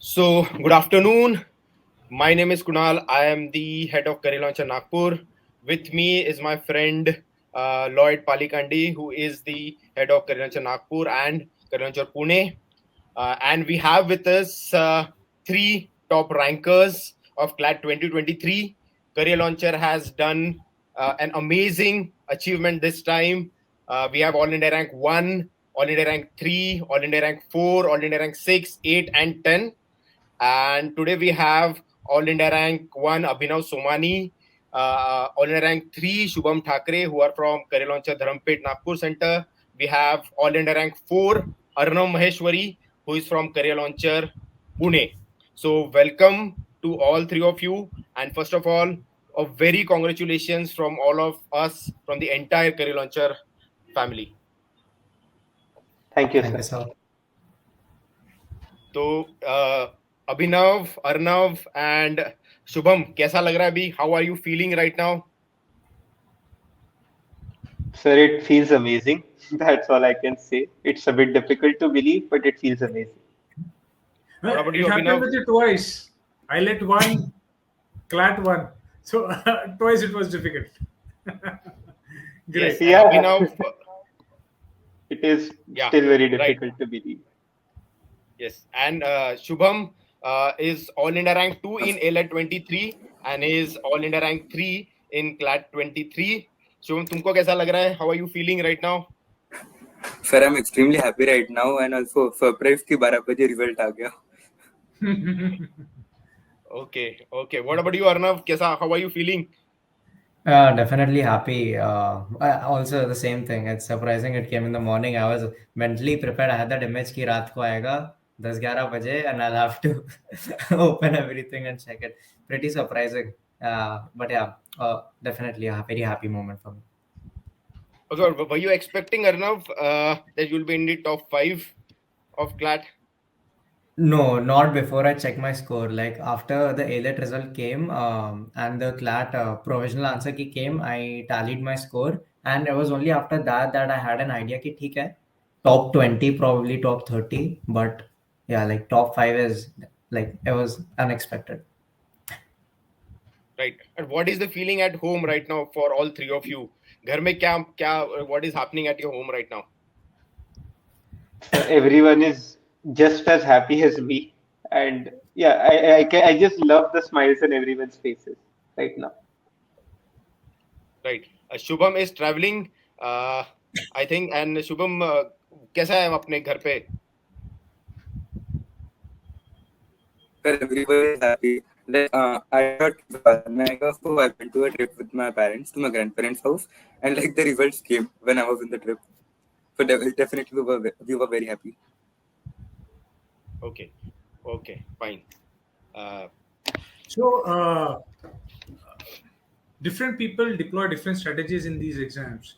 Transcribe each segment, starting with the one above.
So, good afternoon. My name is Kunal. I am the head of Career Launcher Nagpur. With me is my friend Lloyd Palikandi, who is the head of Career Launcher Nagpur and Career Launcher Pune. And we have with us three top rankers of CLAT 2023. Career Launcher has done an amazing achievement this time. We have All India Rank 1, All India Rank 3, All India Rank 4, All India Rank 6, 8, and 10. And today we have All India Rank 1 Abhinav Somani, All India Rank 3 Shubham Thakre, who are from Career Launcher Dharampet Nagpur Center. We have All India Rank 4 Arnab Maheshwari, who is from Career Launcher Pune. So, welcome to all three of you. And first of all, a very congratulations from all of us from the entire Career Launcher family. Thank you, Thank you, sir. sir. तो अभिनव Arnav and Shubham कैसा लग रहा है अभी how are you feeling right now Sir, it feels amazing. That's all I can say. It's a bit difficult to believe, but it feels amazing. What about It you, happened Abhinav? with you twice. ILET 1, CLAT 1. So twice it was difficult. Yes, Great. Yeah. Abhinav. It is Yeah, still very right. difficult to believe. Yes, and Shubham is All India Rank 2 in AILET 23 and is All India Rank 3 in CLAT 23. Shubham, तुमको कैसा लग रहा है? How are you feeling right now? Sir, I'm extremely happy right now and also surprised कि 12 बजे result आ गया. Okay, okay. What about you, Arnav? कैसा? How are you feeling? Definitely happy. Also, the same thing. It's surprising it came in the morning. I was mentally prepared. I had that image कि रात को आएगा 10-11 बजे and I'll have to open everything and check it. Pretty surprising. But yeah, definitely a very happy moment for me. Okay, were you expecting, Arnav, that you'll be in the top 5 of CLAT? No, not before I check my score. Like after the AILET result came and the CLAT provisional answer key came, I tallied my score, and it was only after that I had an idea कि ठीक है, top 20, probably top 30, but yeah, like top 5 is like it was unexpected. Right. And what is the feeling at home right now for all three of you? घर में क्या what is happening at your home right now? So everyone is just as happy as me. And yeah, I just love the smiles on everyone's faces right now. Right. Shubham is traveling, I think, and Shubham, कैसा है अपने घर पे? Sir, everybody is happy. Like, I thought so I went to a trip with my parents to my grandparents' house, and like the results came when I was in the trip. So definitely we were very happy. Okay. Okay. Fine. So different people deploy different strategies in these exams.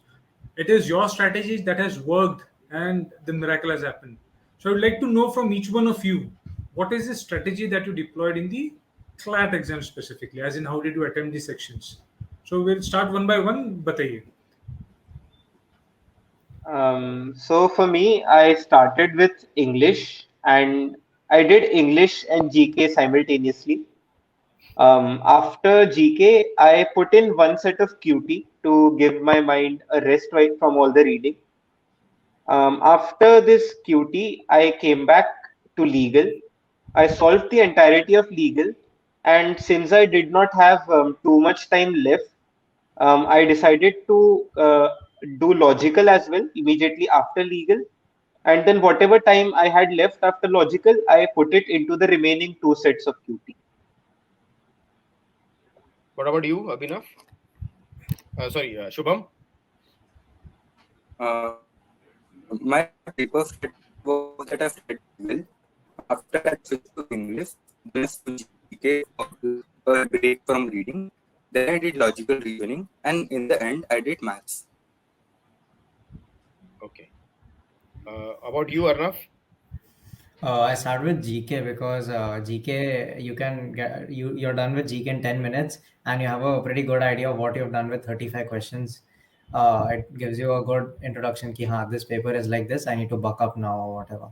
It is your strategies that has worked and the miracle has happened. So I would like to know from each one of you, what is the strategy that you deployed in the CLAT exam specifically, as in how did you attempt these sections? So we'll start one by one. Bataiye. So for me, I started with English and I did English and GK simultaneously. After GK, I put in one set of QT to give my mind a rest right from all the reading. After this QT, I came back to legal. I solved the entirety of legal, and since I did not have too much time left, I decided to do logical as well immediately after legal. And then whatever time I had left after logical, I put it into the remaining two sets of QT. What about you, Abhinav? Sorry, Shubham? My paper set was that I studied well. After I switched to English, then I switched to GK for a break from reading. Then I did logical reasoning, and in the end, I did maths. Okay. About you, Arnav? I start with GK because GK you can get you're done with GK in 10 minutes and you have a pretty good idea of what you've done with 35 questions. It gives you a good introduction ki haan, this paper is like this, I need to buck up now or whatever.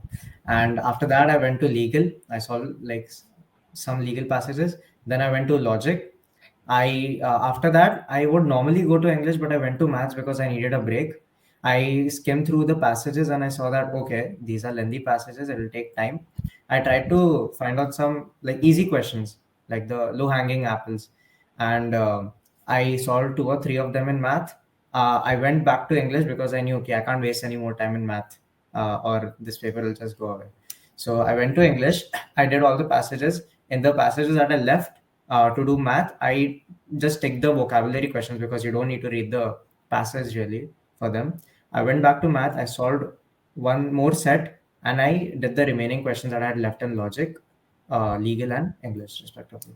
And after that I went to legal. I saw like some legal passages. Then I went to logic. I After that I would normally go to English, but I went to maths because I needed a break. I skimmed through the passages and I saw that okay, these are lengthy passages, it will take time. I tried to find out some like easy questions, like the low hanging apples, and I solved two or three of them in math. I went back to English because I knew okay, I can't waste any more time in math, or this paper will just go away. So I went to English. I did all the passages. In the passages that I left to do math, I just take the vocabulary questions because you don't need to read the passage really for them. I went back to math. I solved one more set, and I did the remaining questions that I had left in logic, legal, and English respectively.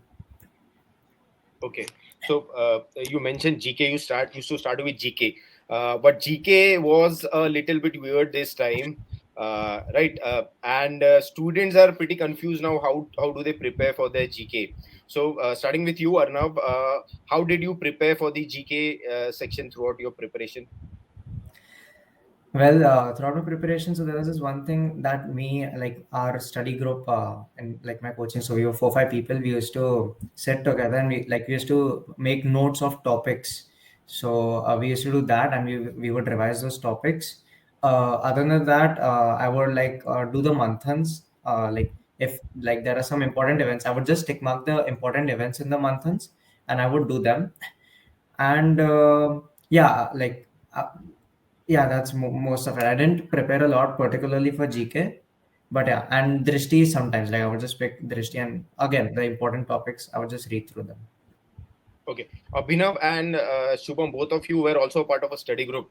Okay, so you mentioned GK. Used to start with GK, but GK was a little bit weird this time, right? And students are pretty confused now. How do they prepare for their GK? So starting with you, Arnab, how did you prepare for the GK section throughout your preparation? Well, throughout my preparation, so there was this one thing that me, like our study group, and like my coaching. So we were 4 5 people. We used to sit together and we used to make notes of topics. So we used to do that, and we would revise those topics. Other than that, I would like do the monthans. Like if like there are some important events, I would just tick mark the important events in the monthans, and I would do them. And yeah, like. Yeah, that's most of it. I didn't prepare a lot, particularly for GK, but yeah, and Drishti sometimes. Like I would just pick Drishti, and again, the important topics, I would just read through them. Okay, Abhinav and Shubham, both of you were also part of a study group,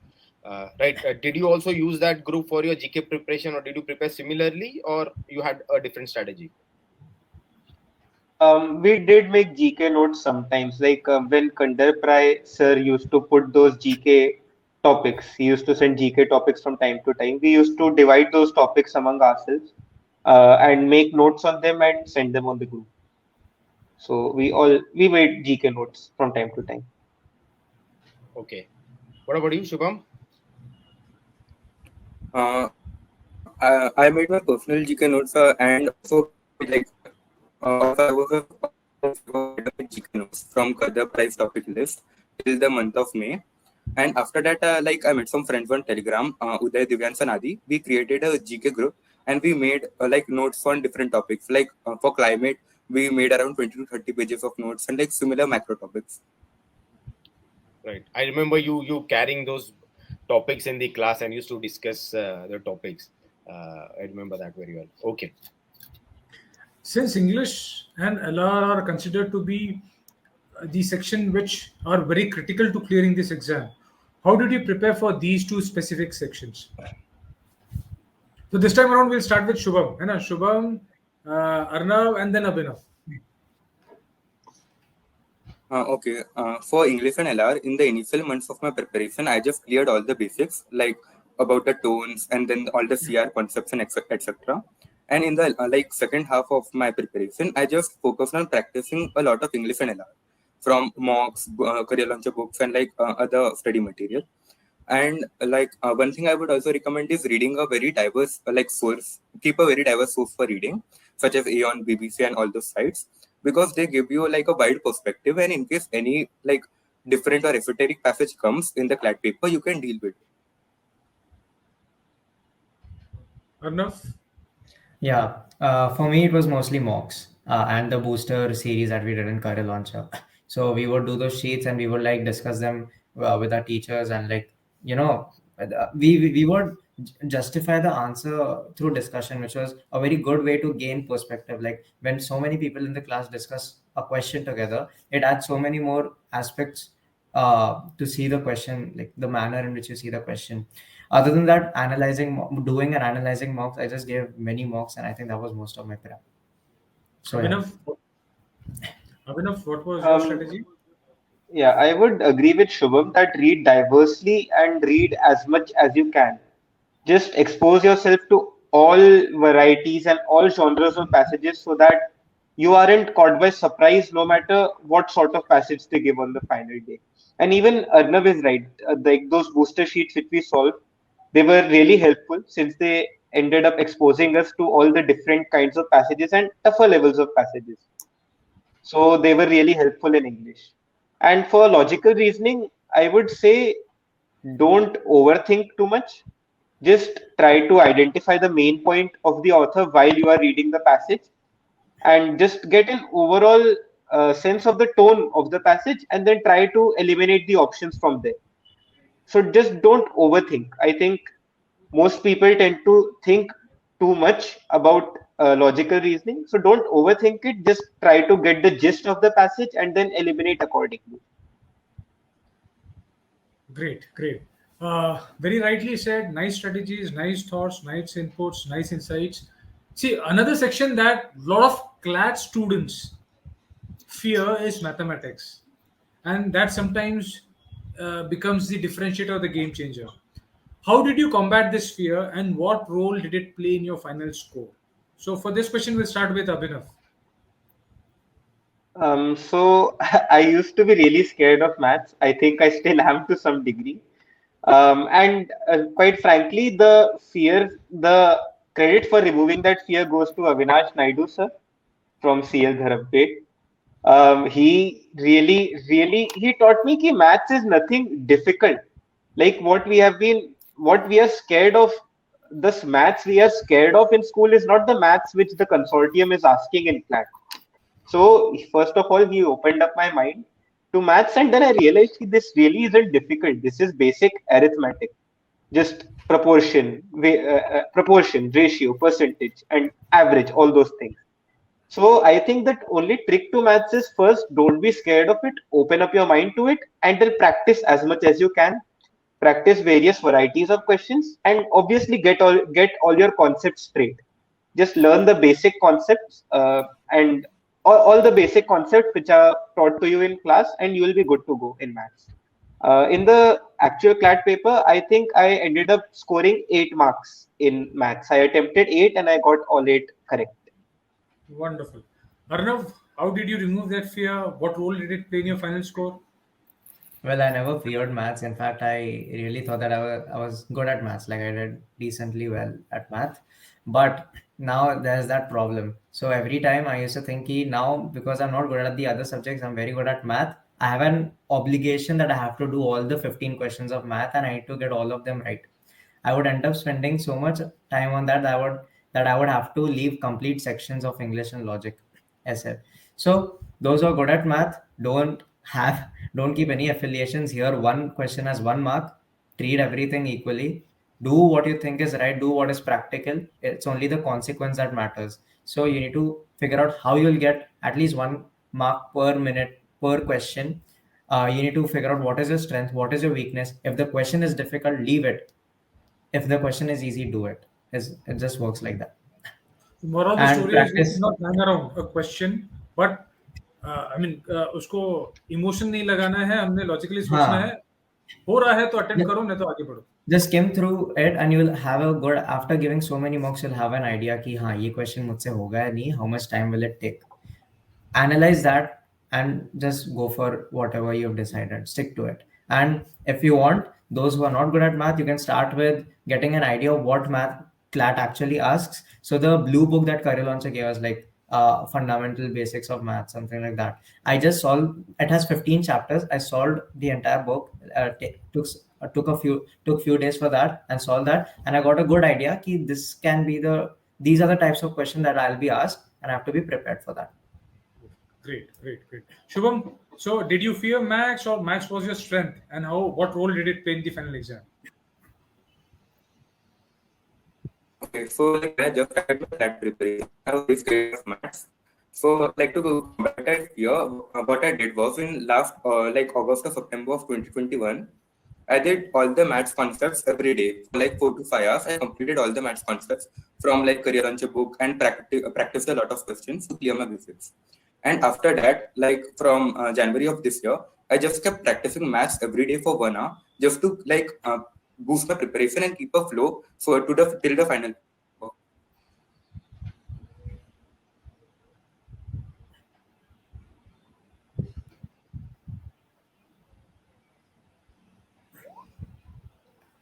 right? Did you also use that group for your GK preparation, or did you prepare similarly, or you had a different strategy? We did make GK notes sometimes, like when Kandar Prai sir used to put those GK topics. He used to send GK topics from time to time. We used to divide those topics among ourselves and make notes on them and send them on the group. So we made GK notes from time to time. Okay, what about you, Shubham? I made my personal GK notes and also like also I was a GK notes from the price topic list till the month of May. And after that, like I met some friends on Telegram, Uday, Divyan, and Adi. We created a GK group and we made like notes on different topics. Like for climate, we made around 20 to 30 pages of notes and like similar macro topics. Right, I remember you carrying those topics in the class and used to discuss the topics. I remember that very well. Okay. Since English and LR are considered to be the section which are very critical to clearing this exam, how did you prepare for these two specific sections? So this time around, we'll start with Shubham. And Shubham, Arnav, and then Abhinav. Okay, for English and LR, in the initial months of my preparation, I just cleared all the basics, like about the tones and then all the CR concepts and etc. And in the like second half of my preparation, I just focused on practicing a lot of English and LR from mocks, career launcher books, and like other study material. And like one thing I would also recommend is reading a very diverse like source. Keep a very diverse source for reading, such as Aon, BBC, and all those sites, because they give you like a wide perspective. And in case any like different or esoteric passage comes in the CLAT paper, you can deal with it. Arnav? Yeah, for me it was mostly mocks and the booster series that we did in Career Launcher. So we would do those sheets and we would like discuss them with our teachers, and like you know we would justify the answer through discussion, which was a very good way to gain perspective. Like when so many people in the class discuss a question together, it adds so many more aspects to see the question, like the manner in which you see the question. Other than that, doing and analyzing mocks, I just gave many mocks, and I think that was most of my prep. So yeah. Abhinav? Abhinav, what was your Um, strategy? yeah, I would agree with Shubham that read diversely and read as much as you can. Just expose yourself to all varieties and all genres of passages so that you aren't caught by surprise no matter what sort of passage they give on the final day. And even Arnab is right. Like those booster sheets which we solved, they were really helpful since they ended up exposing us to all the different kinds of passages and tougher levels of passages. So they were really helpful in English. And for logical reasoning, I would say don't overthink too much. Just try to identify the main point of the author while you are reading the passage and just get an overall sense of the tone of the passage and then try to eliminate the options from there. So just don't overthink. I think most people tend to think too much about logical reasoning. So don't overthink it. Just try to get the gist of the passage and then eliminate accordingly. Great, great. Very rightly said. Nice strategies, nice thoughts, nice inputs, nice insights. See, another section that a lot of CLAT students fear is mathematics, and that sometimes becomes the differentiator, the game changer. How did you combat this fear, and what role did it play in your final score? So, for this question, we'll start with Abhinav. So I used to be really scared of maths. I think I still am to some degree. And quite frankly, the credit for removing that fear goes to Avinash Naidu, sir, from CL Dharampet. He taught me that maths is nothing difficult. Like what we are scared of, this maths we are scared of in school is not the maths which the consortium is asking in class. So first of all, he opened up my mind to maths, and then I realized this really isn't difficult. This is basic arithmetic, just proportion, ratio, percentage, and average, all those things. So I think that only trick to maths is first, don't be scared of it, open up your mind to it, and then practice as much as you can. Practice various varieties of questions, and obviously get all your concepts straight. Just learn the basic concepts and all the basic concepts which are taught to you in class, and you will be good to go in maths. In the actual CLAT paper, I think I ended up scoring 8 marks in maths. I attempted 8 and I got all 8 correct. Wonderful. Arnav, how did you remove that fear? What role did it play in your final score? Well, I never feared maths. In fact, I really thought that I was good at maths. Like I did decently well at math. But now there's that problem. So every time I used to think, now because I'm not good at the other subjects, I'm very good at math. I have an obligation that I have to do all the 15 questions of math and I need to get all of them right. I would end up spending so much time on that I would have to leave complete sections of English and logic essay. So those who are good at math have don't keep any affiliations here. One question has 1 mark. Treat everything equally. Do what you think is right. Do what is practical. It's only the consequence that matters. So you need to figure out how you'll get at least 1 mark per minute per question. You need to figure out what is your strength, what is your weakness. If the question is difficult, leave it. If the question is easy, do it. It just works like that. The moral of the And story is we should practice. not hang around a question, but उसको emotion नहीं लगाना है, हमने logically सोचना है. हाँ, हो रहा है तो अटेम्प्ट करो, नहीं तो आगे बढ़ो. just skim through it and you'll have a good, after giving so many mocks, you'll have an idea कि हाँ ये question मुझसे होगा या नहीं, how much time will it take. Analyze that and just go for whatever you've decided. Stick to it. And if you want, those who are not good at math, you can start with getting an idea of what math CLAT actually asks. So the blue book that Kariloncha gave us, like fundamental basics of math, something like that. I just solved. It has 15 chapters. I solved the entire book. Took few days for that and solved that, and I got a good idea. Ki these are the types of questions that I'll be asked, and I have to be prepared for that. Great, great, great. Shubham, so did you fear Max or Max was your strength, and what role did it play in the final exam? Okay, so like when I just started my CLAT preparation, I was very scared of maths. So like to combat that fear, what I did was in last like August or September of 2021, I did all the maths concepts every day for like 4 to 5 hours. I completed all the maths concepts from like career launcher book and practiced a lot of questions to clear my basics. And after that, like from January of this year, I just kept practicing maths every day for 1 hour just to like boost my preparation and keep a flow for to the till the final.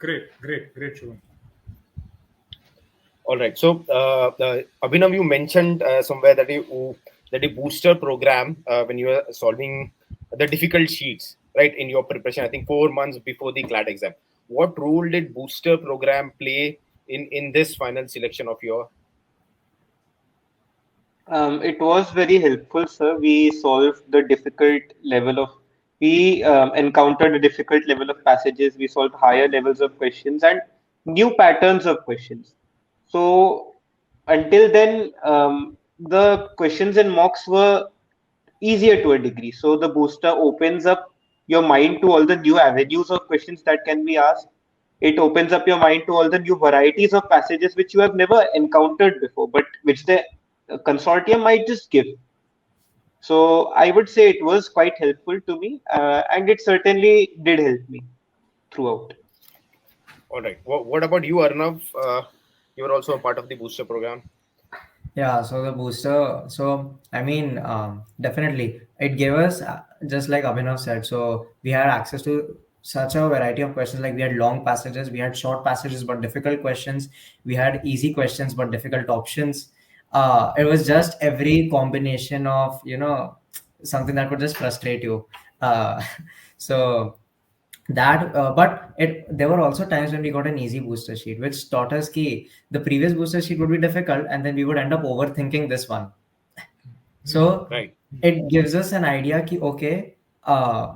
Great, Shubham. All right. So, Abhinav, you mentioned somewhere that that a booster program when you are solving the difficult sheets, right, in your preparation. I think 4 months before the CLAT exam. What role did booster program play in this final selection of your? It was very helpful, sir. We solved the difficult level of, we encountered a difficult level of passages. We solved higher levels of questions and new patterns of questions. So until then, the questions in mocks were easier to a degree. So the booster opens up your mind to all the new avenues of questions that can be asked. It opens up your mind to all the new varieties of passages which you have never encountered before, but which the consortium might just give. So I would say it was quite helpful to me, and it certainly did help me throughout. All right. What about you, Arnav? You were also a part of the booster program. Yeah, so the booster, so I mean, definitely it gave us, just like Abhinav said, so we had access to such a variety of questions. Like we had long passages, we had short passages, but difficult questions, we had easy questions, but difficult options. It was just every combination of, something that could just frustrate you. Uh, so that but it there were also times when we got an easy booster sheet which taught us key the previous booster sheet would be difficult and then we would end up overthinking this one, so Right. it gives us an idea ki okay, uh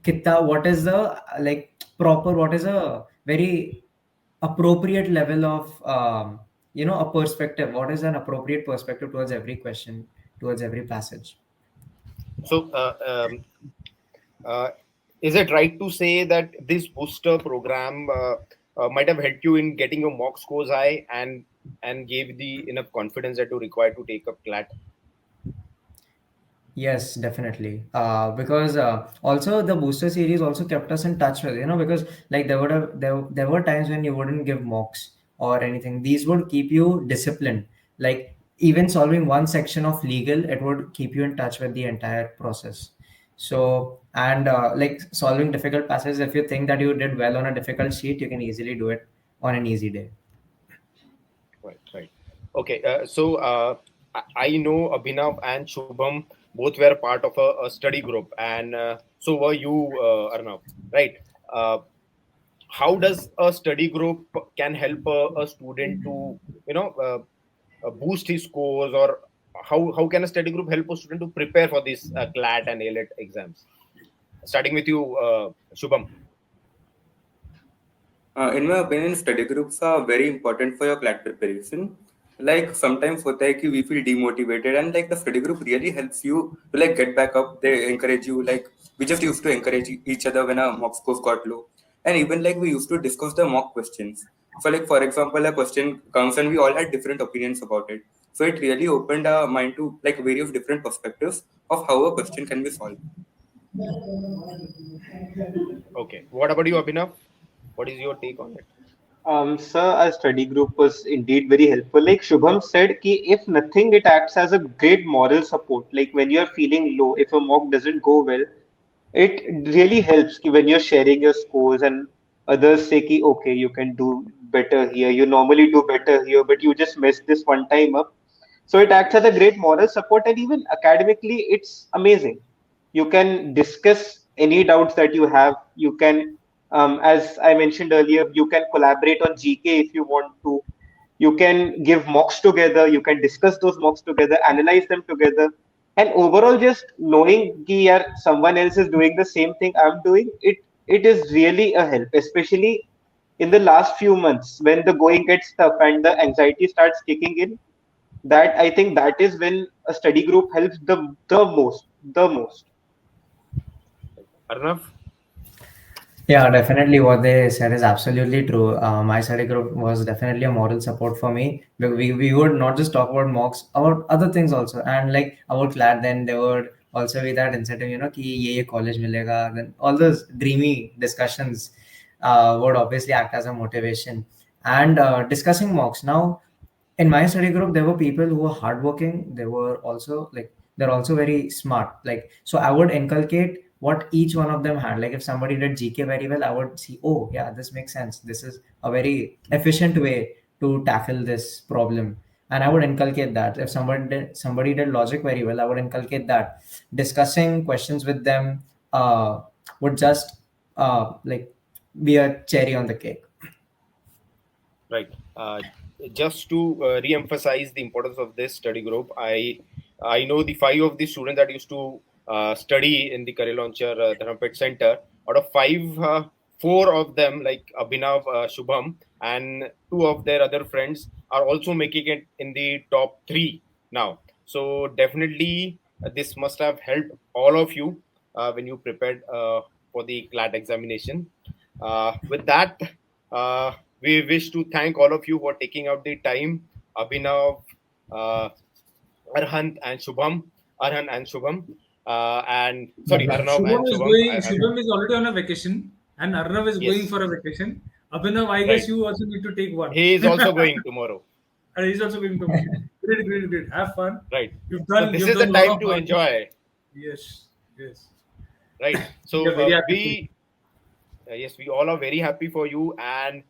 kitta what is the like proper, what is a very appropriate level of a perspective, what is an appropriate perspective towards every question, towards every passage. So, uh, is it right to say that this booster program might have helped you in getting your mock scores high and gave the enough confidence that you require to take up CLAT? Yes, definitely. Because also the booster series also kept us in touch with, because like there were times when you wouldn't give mocks or anything. These would keep you disciplined. Like even solving one section of legal, it would keep you in touch with the entire process. So and like solving difficult passages, if you think that you did well on a difficult sheet, you can easily do it on an easy day. Right, right. Okay, so I know Abhinav and Shubham both were part of a study group, and so were you, Arnav, right? Uh, how does a study group can help a student to, boost his scores, or how can a study group help a student to prepare for these CLAT and AILET exams? Starting with you, Shubham. In my opinion, study groups are very important for your CLAT preparation. Like sometimes hota hai ki we feel demotivated, and like the study group really helps you to like get back up. They encourage you. Like we just used to encourage each other when our mock scores got low, and even like we used to discuss the mock questions. So like for example, a question comes and we all had different opinions about it. So it really opened our mind to like various different perspectives of how a question can be solved. Okay, what about you, Abhinav? What is your take on it? Sir, our study group was indeed very helpful. Like Shubham said, ki if nothing, it acts as a great moral support. Like when you're feeling low, if a mock doesn't go well, it really helps ki when you're sharing your scores and others say ki okay, you can do better here. You normally do better here, but you just messed this one time up. So it acts as a great moral support, and even academically, it's amazing. You can discuss any doubts that you have. You can, as I mentioned earlier, you can collaborate on GK if you want to. You can give mocks together. You can discuss those mocks together, analyze them together, and overall, just knowing that yeah, someone else is doing the same thing I'm doing, it is really a help, especially in the last few months when the going gets tough and the anxiety starts kicking in. That I think that is when a study group helps the most. Arnav? Yeah, definitely. What they said is absolutely true. My study group was definitely a moral support for me. We would not just talk about mocks, about other things also, and like about CLAT. Then there would also be that incentive, कि ये college मिलेगा. Then all those dreamy discussions would obviously act as a motivation. And discussing mocks now, in my study group there were people who were hardworking. They were also like they're also very smart. Like so, I would inculcate what each one of them had. Like if somebody did GK very well, I would see, oh yeah, this makes sense. This is a very efficient way to tackle this problem, and I would inculcate that. If somebody did logic very well, I would inculcate that. Discussing questions with them would just like be a cherry on the cake. Right. Just to re-emphasize the importance of this study group, I know the 5 of the students that used to study in the Career Launcher Dharampet Center. Out of 5, 4 of them, like Abhinav, Shubham, and 2 of their other friends, are also making it in the top 3 now. So definitely, this must have helped all of you when you prepared for the CLAT examination. With that, we wish to thank all of you for taking out the time, Abhinav, uh, Arhan and Shubham, and sorry, Arnab and Shubham is Shubham. going. Shubham is already on a vacation, and Arnav is going Yes, for a vacation. Abhinav, I guess right. you also need to take one. He is also going tomorrow. And he's also going tomorrow. Great, great, great. Have fun. Right. You've So done. this You've is the done a lot time of to hard work. enjoy. Yes, yes. Right. We So are very happy for you. yes, we all are very happy for you, and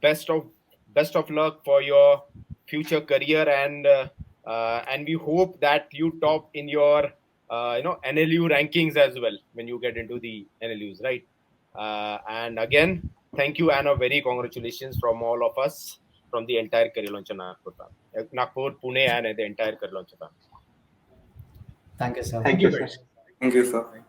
best of luck for your future career, and we hope that you top in your NLU rankings as well when you get into the NLUs, right? And again, thank you and a very congratulations from all of us, from the entire Career Launcher Nagpur, Pune, and the entire Career Launcher family. Thank you, sir. Thank Thank you, you, sir. guys. Thank you, sir.